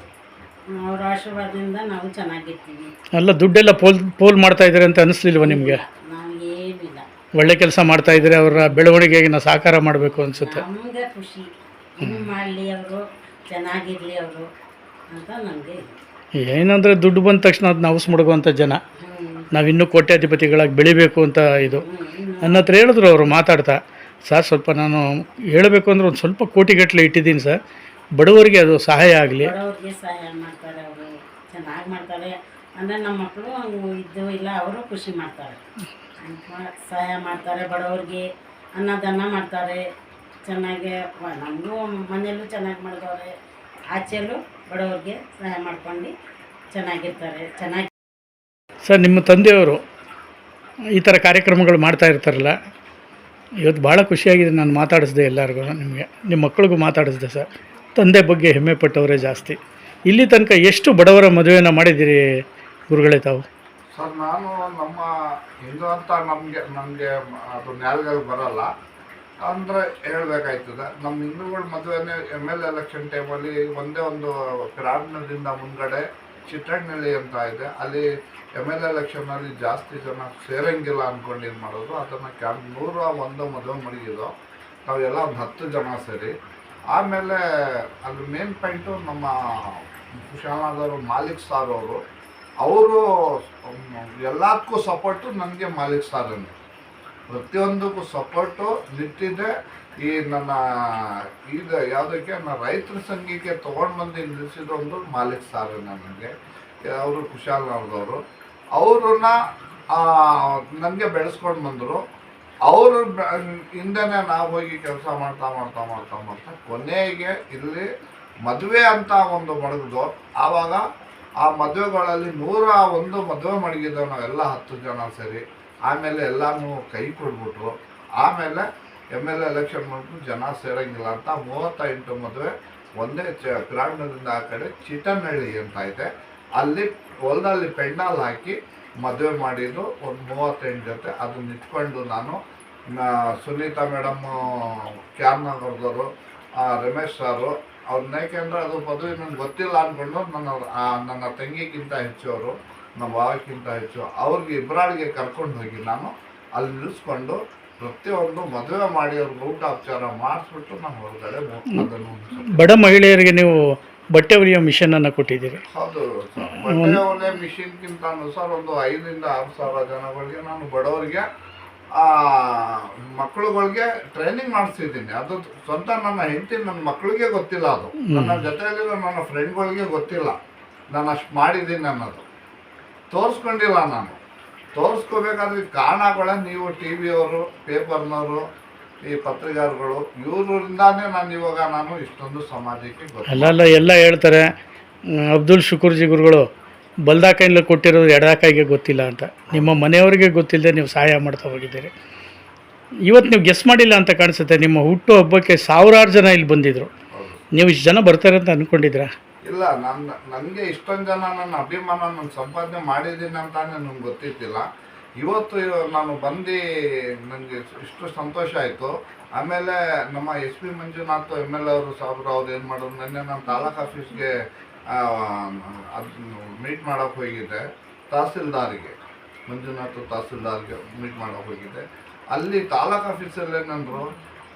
ಅವ್ರ ಆಶೀರ್ವಾದದಿಂದ ನಾವು ಚೆನ್ನಾಗಿರ್ತೀವಿ. ಅಲ್ಲ, ದುಡ್ಡೆಲ್ಲ ಪೋಲ್ ಮಾಡ್ತಾ ಇದ್ದಾರೆ ಅಂತ ಅನಿಸ್ಲಿಲ್ವ ನಿಮಗೆ? ನಾವು ಏನಿಲ್ಲ, ಒಳ್ಳೆ ಕೆಲಸ ಮಾಡ್ತಾ ಇದ್ದಾರೆ. ಅವರ ಬೆಳವಣಿಗೆಗೆ ನಾವು ಸಹಕಾರ ಮಾಡಬೇಕು ಅನಿಸುತ್ತೆ. ನಮಗೆ ಖುಷಿ, ಇನ್ನೂ ಮಾಡಲಿ, ಅವರು ಚೆನ್ನಾಗಿರಲಿ ಅವರು ಅಂತ ನಮಗೆ. ಏನಂದರೆ ದುಡ್ಡು ಬಂದ ತಕ್ಷಣ ಅದು ನಾವು ಮುಡುಗುವಂಥ ಜನ. ನಾವಿನ್ನೂ ಕೋಟ್ಯಾಧಿಪತಿಗಳಾಗಿ ಬೆಳಿಬೇಕು ಅಂತ ಇದು ನನ್ನ ಹತ್ರ ಹೇಳಿದ್ರು ಅವರು ಮಾತಾಡ್ತಾ. ಸರ್, ಸ್ವಲ್ಪ ನಾನು ಹೇಳಬೇಕು ಅಂದರೆ ಒಂದು ಸ್ವಲ್ಪ ಕೋಟಿಗಟ್ಟಲೆ ಇಟ್ಟಿದ್ದೀನಿ ಸರ್, ಬಡವರಿಗೆ ಅದು ಸಹಾಯ ಆಗಲಿ. ಬಡವ್ರಿಗೆ ಸಹಾಯ ಮಾಡ್ತಾರೆ, ಅವರು ಚೆನ್ನಾಗಿ ಮಾಡ್ತಾರೆ. ಅಂದರೆ ನಮ್ಮ ಮಕ್ಕಳು ಇದ್ದು ಇಲ್ಲ, ಅವರು ಖುಷಿ ಮಾಡ್ತಾರೆ, ಸಹಾಯ ಮಾಡ್ತಾರೆ. ಬಡವ್ರಿಗೆ ಅನ್ನದಾನ ಮಾಡ್ತಾರೆ ಚೆನ್ನಾಗಿ. ನಮಗೂ ಮನೆಯಲ್ಲೂ ಚೆನ್ನಾಗಿ ಮಾಡಿದವ್ರೆ, ಆಚೆಯಲ್ಲೂ ಬಡವ್ರಿಗೆ ಸಹಾಯ ಮಾಡ್ಕೊಂಡು ಚೆನ್ನಾಗಿರ್ತಾರೆ. ಚೆನ್ನಾಗಿ ಸರ್, ನಿಮ್ಮ ತಂದೆಯವರು ಈ ಥರ ಕಾರ್ಯಕ್ರಮಗಳು ಮಾಡ್ತಾ ಇರ್ತಾರಲ್ಲ, ಇವತ್ತು ಭಾಳ ಖುಷಿಯಾಗಿದೆ. ನಾನು ಮಾತಾಡಿಸ್ದೆ ಎಲ್ಲರಿಗೂ, ನಿಮಗೆ ನಿಮ್ಮ ಮಕ್ಕಳಿಗೂ ಮಾತಾಡಿಸ್ದೆ ಸರ್. ತಂದೆ ಬಗ್ಗೆ ಹೆಮ್ಮೆ ಪಟ್ಟವರೇ ಜಾಸ್ತಿ. ಇಲ್ಲಿ ತನಕ ಎಷ್ಟು ಬಡವರ ಮದುವೆನ ಮಾಡಿದ್ದೀರಿ ಗುರುಗಳೇ ತಾವು? ಸರ್, ನಾನು ನಮ್ಮ ಹಿಂದೂ ಅಂತ ನನಗೆ ಅದು ನ್ಯಾಯಗಳು ಬರಲ್ಲ ಅಂದರೆ ಹೇಳ್ಬೇಕಾಯ್ತದೆ. ನಮ್ಮ ಹಿಂದೂಗಳ ಮದುವೆನೇ ML ಎಲೆಕ್ಷನ್ ಟೈಮಲ್ಲಿ ಒಂದೇ ಒಂದು ಕ್ರಾಂತಿನಿಂದ ಮುಂದ್ಗಡೆ ಚಿಟ್ಟಣ್ಣಳ್ಳಿ ಅಂತ ಇದೆ, ಅಲ್ಲಿ ML ಎಲೆಕ್ಷನಲ್ಲಿ ಜಾಸ್ತಿ ಜನ ಸೇರಂಗಿಲ್ಲ ಅಂದ್ಕೊಂಡು ಏನು ಮಾಡೋದು, ಅದನ್ನು 101 ಮದುವೆ ಮಡಗಿದ್ದು ನಾವೆಲ್ಲ ಒಂದು 10 ಜನ ಸೇರಿ. ಆಮೇಲೆ ಅದು ಮೇನ್ ಪಾಯಿಂಟು ನಮ್ಮ ಶಾಲಾದವರು ಮಾಲಿಕ್ ಸಾರ್ ಅವರು ಎಲ್ಲದಕ್ಕೂ ಸಪೋರ್ಟು ನನಗೆ ಮಾಲಿಕ್ ಸಾರನ್ನೇ, ಪ್ರತಿಯೊಂದಕ್ಕೂ ಸಪೋರ್ಟು ನಿಂತಿದೆ. ಈ ನನ್ನ ಇದು ಯಾವುದಕ್ಕೆ ನಾನು ರೈತರ ಸಂಘಕ್ಕೆ ತೊಗೊಂಡು ಬಂದು ನಿಲ್ಲಿಸಿದೊಂದು ಮಾಲಿಕ್ ಸಾರ್ ನನಗೆ. ಅವರು ಕುಶಾಲನವ್ರದವರು, ಅವ್ರನ್ನ ನನಗೆ ಬೆಳೆಸ್ಕೊಂಡು ಬಂದರು. ಅವರು ಹಿಂದೆನೇ ನಾವು ಹೋಗಿ ಕೆಲಸ ಮಾಡ್ತಾ ಮಾಡ್ತಾ ಮಾಡ್ತಾ ಮಾಡ್ತಾ ಕೊನೆಗೆ ಇಲ್ಲಿ ಮದುವೆ ಅಂತ ಒಂದು ಮಡಗಿದ್ರು. ಆವಾಗ ಆ ಮದುವೆಗಳಲ್ಲಿ 101 ಮದುವೆ ಮಡಗಿದ್ದವು ನಾವೆಲ್ಲ 10 ಜನ ಸೇರಿ. ಆಮೇಲೆ ಎಲ್ಲನೂ ಕೈ ಕೊಡ್ಬಿಟ್ರು. ಆಮೇಲೆ ML ಎಲೆಕ್ಷನ್ ಮಾಡಿಬಿಟ್ಟು ಜನ ಸೇರಂಗಿಲ್ಲ ಅಂತ 38 ಮದುವೆ ಒಂದೇ ಗ್ರಾಮದಿಂದ ಆ ಕಡೆ ಚಿಟ್ಟನಹಳ್ಳಿ ಅಂತ ಇದೆ, ಅಲ್ಲಿ ಹೊಲದಲ್ಲಿ ಪೆಂಡಾಲ್ ಹಾಕಿ ಮದುವೆ ಮಾಡಿದ್ದು ಒಂದು 38 ಜೊತೆ. ಅದನ್ನ ಇಟ್ಕೊಂಡು ನಾನು ಸುನೀತಾ ಮೇಡಮ್ಮು, ಕ್ಯಾಮ್ನಗರದವರು, ರಮೇಶ್ ಸಾರು ಅವ್ರನ್ನ, ಯಾಕೆಂದರೆ ಅದು ಮದುವೆ ನನಗೆ ಗೊತ್ತಿಲ್ಲ ಅಂದ್ಕೊಂಡು ನನ್ನ ತಂಗಿಗಿಂತ ಹೆಚ್ಚು ಅವರು, ನಮ್ಮ ಭಾವಕ್ಕಿಂತ ಹೆಚ್ಚು ಅವ್ರಿಗೆ ಇಬ್ಬರಾಳಿಗೆ ಕರ್ಕೊಂಡು ಹೋಗಿ ನಾನು ಅಲ್ಲಿ ನಿಲ್ಲಿಸ್ಕೊಂಡು ಪ್ರತಿಯೊಂದು ಮದುವೆ ಮಾಡಿ ಅವ್ರಿಗೆ ಊಟೋಪಚಾರ ಮಾಡಿಸ್ಬಿಟ್ಟು ನಾನು ಹೊರಗಡೆ ಅದನ್ನು. ಬಡ ಮಹಿಳೆಯರಿಗೆ ನೀವು ಬಟ್ಟೆ ಹೊಲಿಯೋ ಮಿಷನನ್ನು ಕೊಟ್ಟಿದ್ದೀರಿ. ಹೌದು ಸರ್, ಬಟ್ಟೆ ಹೊಲಿಯೋ ಮಿಷಿನ್ಗಿಂತ ಸರ್ ಒಂದು 5,000 to 6,000 ಜನಗಳಿಗೆ ನಾನು ಬಡವರಿಗೆ ಮಕ್ಕಳುಗಳಿಗೆ ಟ್ರೈನಿಂಗ್ ಮಾಡಿಸಿದ್ದೀನಿ. ಅದು ಸ್ವಂತ ನನ್ನ ಹೆಂಡತಿ ನನ್ನ ಮಕ್ಕಳಿಗೆ ಗೊತ್ತಿಲ್ಲ, ಅದು ನನ್ನ ಜೊತೆಯಲ್ಲಿರೋ ನನ್ನ ಫ್ರೆಂಡ್ಗಳಿಗೆ ಗೊತ್ತಿಲ್ಲ ನಾನು ಅಷ್ಟು ಮಾಡಿದ್ದೀನಿ ಅನ್ನೋದು. ತೋರಿಸ್ಕೊಂಡಿಲ್ಲ ನಾನು. ತೋರಿಸ್ಕೋಬೇಕಾದ್ರೆ ಕಾರಣಗಳೇ ನೀವು TV ಅವರು, ಪೇಪರ್ನವರು, ಈ ಪತ್ರಿಕಾರಗಳು, ಇವರಿಂದಾನೇ ನಾನು ಇಷ್ಟೊಂದು ಸಮಾಜಕ್ಕೆ ಅಲ್ಲ ಎಲ್ಲ ಹೇಳ್ತಾರೆ ಅಬ್ದುಲ್ ಶುಕೂರ್ಜಿ ಗುರುಗಳು ಬಲ್ದಾ ಕೈಲಿ ಕೊಟ್ಟಿರೋದು ಎಡದ ಕೈಗೆ ಗೊತ್ತಿಲ್ಲ ಅಂತ. ನಿಮ್ಮ ಮನೆಯವರಿಗೆ ಗೊತ್ತಿಲ್ಲದೆ ನೀವು ಸಹಾಯ ಮಾಡ್ತಾ ಹೋಗಿದ್ದೀರಿ. ಇವತ್ತು ನೀವು ಗೆಸ್ ಮಾಡಿಲ್ಲ ಅಂತ ಕಾಣಿಸುತ್ತೆ. ನಿಮ್ಮ ಹುಟ್ಟು ಹಬ್ಬಕ್ಕೆ 1000 ಜನ ಇಲ್ಲಿ ಬಂದಿದ್ದರು. ನೀವು ಇಷ್ಟು ಜನ ಬರ್ತಾರೆ ಅಂತ ಅಂದ್ಕೊಂಡಿದ್ರಾ? ಇಲ್ಲ, ನನಗೆ ಇಷ್ಟೊಂದು ಜನ ನನ್ನ ಅಭಿಮಾನ ನಾನು ಸಂಪಾದನೆ ಮಾಡಿದ್ದೀನಿ ಅಂತಾನೆ ನನಗೆ ಗೊತ್ತಿದ್ದಿಲ್ಲ. ಇವತ್ತು ನಾನು ಬಂದು ನನಗೆ ಇಷ್ಟು ಸಂತೋಷ ಆಯಿತು. ಆಮೇಲೆ ನಮ್ಮ SP ಮಂಜುನಾಥ್ ML ಅವರು ಸಾಬ್ರು ಅವ್ರು ಏನು ಮಾಡೋದು, ನೆನ್ನೆ ನಾನು ತಾಲೂಕು ಆಫೀಸ್ಗೆ ಅದು ಮೀಟ್ ಮಾಡೋಕ್ಕೆ ಹೋಗಿದ್ದೆ ತಹಸೀಲ್ದಾರಿಗೆ. ಮಂಜುನಾಥ್ ತಹಸೀಲ್ದಾರ್ಗೆ ಮೀಟ್ ಮಾಡೋಕೆ ಹೋಗಿದ್ದೆ. ಅಲ್ಲಿ ತಾಲೂಕು ಆಫೀಸಲ್ಲಿ ಏನಂದ್ರು,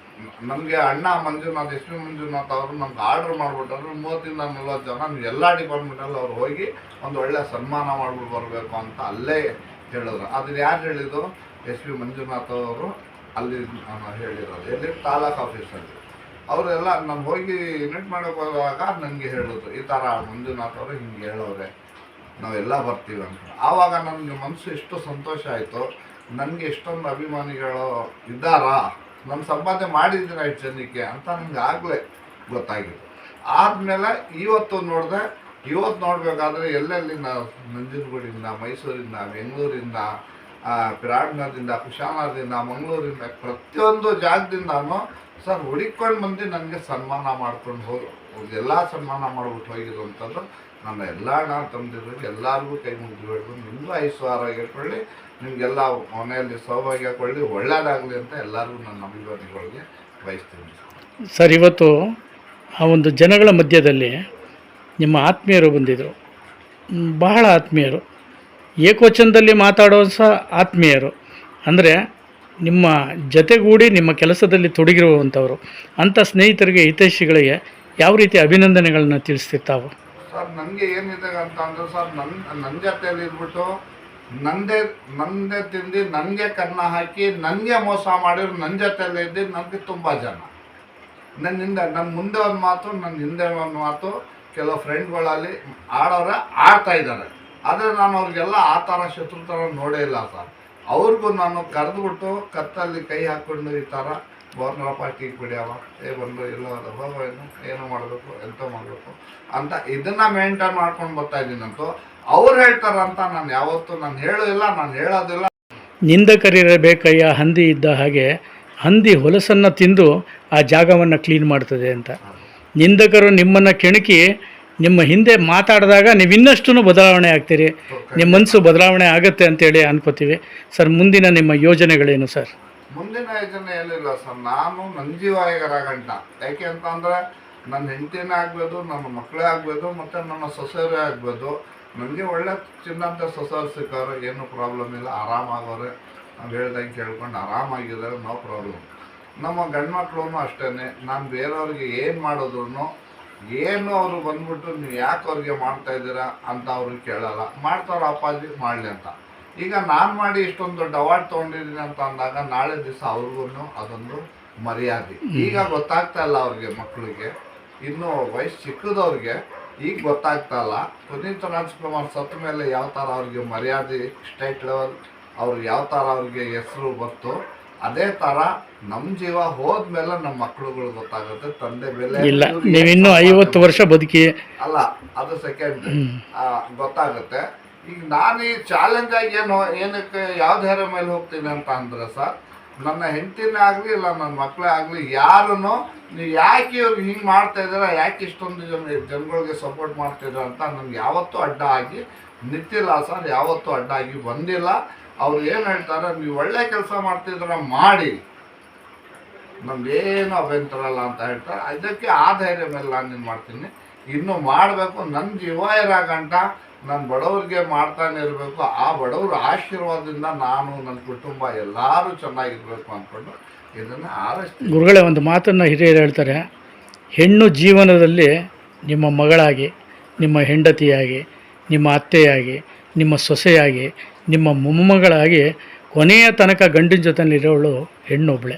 ನಮಗೆ ಅಣ್ಣ ಮಂಜುನಾಥ್ ಎಸ್ ಪಿ ಮಂಜುನಾಥ್ ಅವರು ನಮ್ಗೆ ಆರ್ಡ್ರ್ ಮಾಡಿಬಿಟ್ಟರು 30-40 ಜನ ನೀವು ಎಲ್ಲ ಡಿಪಾರ್ಟ್ಮೆಂಟಲ್ಲಿ ಅವ್ರು ಹೋಗಿ ಒಂದು ಒಳ್ಳೆ ಸನ್ಮಾನ ಮಾಡ್ಬಿಟ್ಟು ಬರಬೇಕು ಅಂತ ಅಲ್ಲೇ ಹೇಳಿದ್ರು. ಅದನ್ನ ಯಾರು ಹೇಳಿದ್ದು? ಎಸ್ ಪಿ ಮಂಜುನಾಥ್ ಅವರು ಅಲ್ಲಿ ಹೇಳಿರೋದು. ಎಲ್ಲಿ? ತಾಲೂಕು ಆಫೀಸಲ್ಲಿ. ಅವರೆಲ್ಲ ನಾನು ಹೋಗಿ ಮೀಟ್ ಮಾಡೋಕೆ ಹೋಗುವಾಗ ನನಗೆ ಹೇಳಿದ್ರು, ಈ ಥರ ಮಂಜುನಾಥ್ ಅವರು ಹಿಂಗೆ ಹೇಳೋರೆ, ನಾವೆಲ್ಲ ಬರ್ತೀವಿ ಅಂತ. ಆವಾಗ ನನಗೆ ಮನಸ್ಸು ಎಷ್ಟು ಸಂತೋಷ ಆಯಿತು. ನನಗೆ ಎಷ್ಟೊಂದು ಅಭಿಮಾನಿಗಳು ಇದ್ದಾರಾ, ನನ್ನ ಸಂಪಾದನೆ ಮಾಡಿದ್ದೀನಿ 5 ಜನಕ್ಕೆ ಅಂತ ನನಗೆ ಆಗಲೇ ಗೊತ್ತಾಗಿತ್ತು. ಆದಮೇಲೆ ಇವತ್ತು ನೋಡಿದೆ. ಇವತ್ತು ನೋಡಬೇಕಾದ್ರೆ ಎಲ್ಲೆಲ್ಲಿಂದ, ನಂಜನಗೂಡಿಂದ, ಮೈಸೂರಿಂದ, ಬೆಂಗಳೂರಿಂದ, ಪಿರಾಡ್ನದಿಂದ, ಕುಶಾಲನಗರದಿಂದ, ಮಂಗಳೂರಿಂದ, ಪ್ರತಿಯೊಂದು ಜಾಗದಿಂದನೂ ಸರ್ ಹುಡುಕೊಂಡು ಬಂದು ನನಗೆ ಸನ್ಮಾನ ಮಾಡ್ಕೊಂಡು ಎಲ್ಲ ಸನ್ಮಾನ ಮಾಡ್ಬಿಟ್ಟು ಹೋಗಿದ್ದು ಅಂತಂದು ನನ್ನ ಎಲ್ಲ ಅಣ್ಣ ತಮ್ಮದಿರಿಗೆ ಎಲ್ಲರಿಗೂ ಕೈ ಮುಗಿದು ನಿಮಗೂ ಆಯುಷ್ಯ ಇಟ್ಕೊಳ್ಳಿ, ನಿಮಗೆಲ್ಲ ಮನೆಯಲ್ಲಿ ಸೌಭಾಗ್ಯ ಕೊಳ್ಳಿ, ಒಳ್ಳೆಯದಾಗಲಿ ಅಂತ ಎಲ್ಲರಿಗೂ ನನ್ನ ಅಭಿಮಾನಿಗಳಿಗೆ ಬಯಸ್ತೀನಿ. ಸರ್, ಇವತ್ತು ಆ ಒಂದು ಜನಗಳ ಮಧ್ಯದಲ್ಲಿ ನಿಮ್ಮ ಆತ್ಮೀಯರು ಬಂದಿದ್ದರು, ಬಹಳ ಆತ್ಮೀಯರು, ಏಕವಚನದಲ್ಲಿ ಮಾತಾಡೋ ಸಹ ಆತ್ಮೀಯರು, ಅಂದರೆ ನಿಮ್ಮ ಜೊತೆಗೂಡಿ ನಿಮ್ಮ ಕೆಲಸದಲ್ಲಿ ತೊಡಗಿರುವಂಥವರು. ಅಂಥ ಸ್ನೇಹಿತರಿಗೆ, ಹಿತೈಷಿಗಳಿಗೆ ಯಾವ ರೀತಿ ಅಭಿನಂದನೆಗಳನ್ನ ತಿಳಿಸ್ತಿರ್ತಾವೆ? ಸರ್, ನನಗೆ ಏನಿದೆ ಅಂತ ಅಂದರೆ ಸರ್, ನನ್ನ ಜೊತೆಯಲ್ಲಿ ಇದ್ಬಿಟ್ಟು ನಂದೇ ತಿಂದು ನನಗೆ ಕನ್ನ ಹಾಕಿ ನನಗೆ ಮೋಸ ಮಾಡಿದ್ರು ನನ್ನ ಜೊತೆಯಲ್ಲಿ ಇದ್ದು ನನಗೆ ತುಂಬ ಜನ. ನನ್ನ ಮುಂದೆ ಒಂದು ಮಾತು, ನನ್ನ ಹಿಂದೆ ಒಂದು ಮಾತು ಕೆಲವು ಫ್ರೆಂಡ್ಗಳಲ್ಲಿ ಆಡ್ತಾ ಇದ್ದಾರೆ. ಆದರೆ ನಾನು ಅವ್ರಿಗೆಲ್ಲ ಆ ಥರ ಶತ್ರು ಥರ ನೋಡೇ ಇಲ್ಲ ಸರ್. ಅವ್ರಿಗೂ ನಾನು ಕರೆದುಬಿಟ್ಟು ಕತ್ತಲ್ಲಿ ಕೈ ಹಾಕ್ಕೊಂಡು ಈ ಥರ ಬೋರ್ನರಪ್ಪ ಟೀ ಕುಡಿಯವ, ಬಂದು ಎಲ್ಲ ಹೋಗೋನು, ಏನು ಮಾಡಬೇಕು, ಎಂತ ಮಾಡಬೇಕು ಅಂತ ಇದನ್ನು ಮೇಂಟೈನ್ ಮಾಡ್ಕೊಂಡು ಬರ್ತಾಯಿದ್ದೀನಂತೂ ಅವ್ರು ಹೇಳ್ತಾರಂತ ನಾನು ಯಾವತ್ತೂ ಹೇಳೋದಿಲ್ಲ, ನಾನು ಹೇಳೋದಿಲ್ಲ. ನಿಂದಕರಿರಬೇಕಯ್ಯ ಹಂದಿ ಇದ್ದ ಹಾಗೆ, ಹಂದಿ ಹೊಲಸನ್ನು ತಿಂದು ಆ ಜಾಗವನ್ನು ಕ್ಲೀನ್ ಮಾಡ್ತದೆ ಅಂತ. ನಿಂದಕರು ನಿಮ್ಮನ್ನು ಕೆಣಕಿ ನಿಮ್ಮ ಹಿಂದೆ ಮಾತಾಡಿದಾಗ ನೀವು ಇನ್ನಷ್ಟು ಬದಲಾವಣೆ ಆಗ್ತೀರಿ, ನಿಮ್ಮ ಮನಸ್ಸು ಬದಲಾವಣೆ ಆಗುತ್ತೆ ಅಂತೇಳಿ ಅನ್ಕೋತೀವಿ. ಸರ್, ಮುಂದಿನ ನಿಮ್ಮ ಯೋಜನೆಗಳೇನು ಸರ್? ಮುಂದಿನ ಯೋಜನೆ ಏನಿಲ್ಲ ಸರ್, ನಾನು ನನ್ನ ಜೀವಾಯಗರ ಗಂಟ. ಯಾಕೆ ಅಂತ ಅಂದರೆ ನನ್ನ ಹೆಂಡತಿನೇ ಆಗ್ಬೋದು, ನನ್ನ ಮಕ್ಕಳೇ ಆಗ್ಬೋದು, ಮತ್ತು ನನ್ನ ಸೊಸೆಯವರೇ ಆಗ್ಬೋದು. ನನಗೆ ಒಳ್ಳೆ ಚಿನ್ನಂಥ ಸೊಸೆಯವ್ರು ಸಿಕ್ಕವ್ರೆ, ಏನೂ ಪ್ರಾಬ್ಲಮ್ ಇಲ್ಲ, ಆರಾಮಾಗವ್ರೆ. ನಾವು ಹೇಳ್ದಂಗೆ ಕೇಳ್ಕೊಂಡು ಆರಾಮಾಗಿದ್ದಾರೆ, ನೋ ಪ್ರಾಬ್ಲಮ್. ನಮ್ಮ ಗಂಡು ಮಕ್ಕಳು ಅಷ್ಟೇ. ನಾನು ಬೇರೆಯವ್ರಿಗೆ ಏನು ಮಾಡಿದ್ರು ಏನು ಅವರು ಬಂದ್ಬಿಟ್ಟು ನೀವು ಯಾಕೆ ಅವ್ರಿಗೆ ಮಾಡ್ತಾಯಿದ್ದೀರಾ ಅಂತ ಅವ್ರಿಗೆ ಕೇಳಲ್ಲ. ಮಾಡ್ತಾರೋ ಅಪ್ಪಾಜಿ ಮಾಡಲಿ ಅಂತ. ಈಗ ನಾನು ಮಾಡಿ ಇಷ್ಟೊಂದು ದೊಡ್ಡ ಅವಾರ್ಡ್ ತೊಗೊಂಡಿದ್ದೀನಿ ಅಂತ ಅಂದಾಗ ನಾಳೆ ದಿವಸ ಅವ್ರಿಗೂ ಅದೊಂದು ಮರ್ಯಾದೆ. ಈಗ ಗೊತ್ತಾಗ್ತಾ ಇಲ್ಲ ಅವ್ರಿಗೆ, ಮಕ್ಕಳಿಗೆ, ಇನ್ನೂ ವಯಸ್ಸು ಚಿಕ್ಕದವ್ರಿಗೆ ಈಗ ಗೊತ್ತಾಗ್ತಾ ಇಲ್ಲ. ಪುನೀತ್ ರಾಜ್ಕುಮಾರ್ ಸತ್ತ ಮೇಲೆ ಯಾವ ಥರ ಅವ್ರಿಗೆ ಮರ್ಯಾದೆ, ಸ್ಟೇಟ್ ಲೆವೆಲ್ ಅವ್ರಿಗೆ ಯಾವ ಥರ ಅವ್ರಿಗೆ ಹೆಸರು ಬಂತು, ಅದೇ ಥರ ನಮ್ಮ ಜೀವ ಹೋದ್ಮೇಲೆ ನಮ್ಮ ಮಕ್ಕಳುಗಳು ಗೊತ್ತಾಗುತ್ತೆ ತಂದೆ ಬೆಲೆ. ಇಲ್ಲ, ನೀವಿನ್ನೂ 50 ವರ್ಷ ಬದುಕಿ ಅಲ್ಲ, ಅದು ಸೆಕೆಂಡ್ ಗೊತ್ತಾಗುತ್ತೆ. ಈಗ ನಾನು ಈ ಚಾಲೆಂಜ್ ಆಗಿ ಏನಕ್ಕೆ ಯಾವ ಧೈರ್ಯ ಮೇಲೆ ಹೋಗ್ತೀನಿ ಅಂತ ಅಂದರೆ ಸರ್, ನನ್ನ ಹೆಂಡತಿನೇ ಆಗಲಿ ಇಲ್ಲ ನನ್ನ ಮಕ್ಕಳೇ ಆಗಲಿ, ಯಾರೂ ನೀವು ಯಾಕೆ ಇವ್ರಿಗೆ ಹಿಂಗೆ ಮಾಡ್ತಾಯಿದ್ದೀರಾ, ಯಾಕೆ ಇಷ್ಟೊಂದು ಜನಗಳಿಗೆ ಸಪೋರ್ಟ್ ಮಾಡ್ತಿದ್ದೀರ ಅಂತ ನನಗೆ ಯಾವತ್ತೂ ಅಡ್ಡ ಆಗಿ ನಿಂತಿಲ್ಲ ಸರ್, ಯಾವತ್ತೂ ಅಡ್ಡ ಆಗಿ ಬಂದಿಲ್ಲ. ಅವ್ರು ಏನು ಹೇಳ್ತಾರೆ, ನೀವು ಒಳ್ಳೆ ಕೆಲಸ ಮಾಡ್ತಿದ್ರ ಮಾಡಿ, ನಮ್ಗೇನು ಅಭ್ಯಂತರ ಅಲ್ಲ ಅಂತ ಹೇಳ್ತಾರೆ. ಅದಕ್ಕೆ ಆ ಧೈರ್ಯ ಮೇಲೆ ನಾನು ಏನು ಮಾಡ್ತೀನಿ, ಇನ್ನೂ ಮಾಡಬೇಕು. ನನ್ನ ಜೀವ ಇರೋ ಗಂಟ ನಾನು ಬಡವ್ರಿಗೆ ಮಾಡ್ತಾನೆ ಇರಬೇಕು. ಆ ಬಡವ್ರ ಆಶೀರ್ವಾದದಿಂದ ನಾನು, ನನ್ನ ಕುಟುಂಬ ಎಲ್ಲರೂ ಚೆನ್ನಾಗಿರ್ಬೇಕು ಅಂದ್ಕೊಂಡು ಇದನ್ನು ಆರೈಸ್ತೀನಿ. ಗುರುಗಳೇ, ಒಂದು ಮಾತನ್ನು ಹಿರಿಯರು ಹೇಳ್ತಾರೆ, ಹೆಣ್ಣು ಜೀವನದಲ್ಲಿ ನಿಮ್ಮ ಮಗಳಾಗಿ, ನಿಮ್ಮ ಹೆಂಡತಿಯಾಗಿ, ನಿಮ್ಮ ಅತ್ತೆಯಾಗಿ, ನಿಮ್ಮ ಸೊಸೆಯಾಗಿ, ನಿಮ್ಮ ಮೊಮ್ಮಗಳಾಗಿ ಕೊನೆಯ ತನಕ ಗಂಡಿನ ಜೊತೆಲಿರೋಳು ಹೆಣ್ಣೊಬ್ಬಳೆ.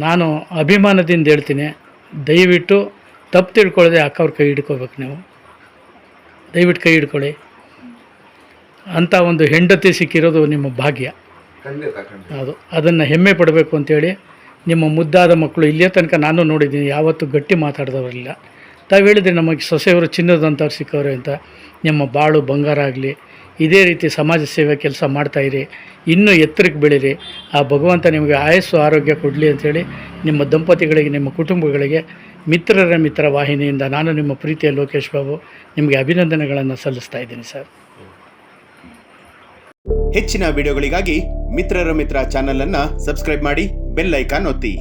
ನಾನು ಅಭಿಮಾನದಿಂದ ಹೇಳ್ತೀನಿ, ದಯವಿಟ್ಟು ತಪ್ಪು ತಿಳ್ಕೊಳ್ಳದೆ ಅಕ್ಕವ್ರ ಕೈ ಹಿಡ್ಕೋಬೇಕು. ನೀವು ದಯವಿಟ್ಟು ಕೈ ಹಿಡ್ಕೊಳ್ಳಿ. ಅಂಥ ಒಂದು ಹೆಂಡತಿ ಸಿಕ್ಕಿರೋದು ನಿಮ್ಮ ಭಾಗ್ಯ. ಖಂಡಿತ ಖಂಡಿತ. ಅದು ಅದನ್ನು ಹೆಮ್ಮೆ ಪಡಬೇಕು ಅಂತೇಳಿ ನಿಮ್ಮ ಮುದ್ದಾದ ಮಕ್ಕಳು ಇಲ್ಲಿಯ ತನಕ ನಾನು ನೋಡಿದ್ದೀನಿ, ಯಾವತ್ತೂ ಗಟ್ಟಿ ಮಾತಾಡಿದವರಿಲ್ಲ. ತಾವು ಹೇಳಿದ್ರಿ ನಮಗೆ ಸೊಸೆಯವರು ಚಿನ್ನದಂಥವ್ರು ಸಿಕ್ಕವ್ರೆ ಅಂತ. ನಿಮ್ಮ ಬಾಳು ಬಂಗಾರ ಆಗಲಿ, ಇದೇ ರೀತಿ ಸಮಾಜ ಸೇವೆ ಕೆಲಸ ಮಾಡ್ತಾಯಿರಿ, ಇನ್ನೂ ಎತ್ತರಕ್ಕೆ ಬೆಳೀರಿ. ಆ ಭಗವಂತ ನಿಮಗೆ ಆಯಸ್ಸು ಆರೋಗ್ಯ ಕೊಡಲಿ ಅಂಥೇಳಿ ನಿಮ್ಮ ದಂಪತಿಗಳಿಗೆ, ನಿಮ್ಮ ಕುಟುಂಬಗಳಿಗೆ ಮಿತ್ರರ ಮಿತ್ರ ವಾಹಿನಿಯಿಂದ ನಾನು ನಿಮ್ಮ ಪ್ರೀತಿಯ ಲೋಕೇಶ್ ಬಾಬು ನಿಮಗೆ ಅಭಿನಂದನೆಗಳನ್ನು ಸಲ್ಲಿಸ್ತಾ ಇದ್ದೀನಿ ಸರ್. ಹೆಚ್ಚಿನ ವಿಡಿಯೋಗಳಿಗಾಗಿ ಮಿತ್ರರ ಮಿತ್ರ ಚಾನಲನ್ನು ಸಬ್ಸ್ಕ್ರೈಬ್ ಮಾಡಿ, ಬೆಲ್ ಐಕಾನ್ ಒತ್ತಿ.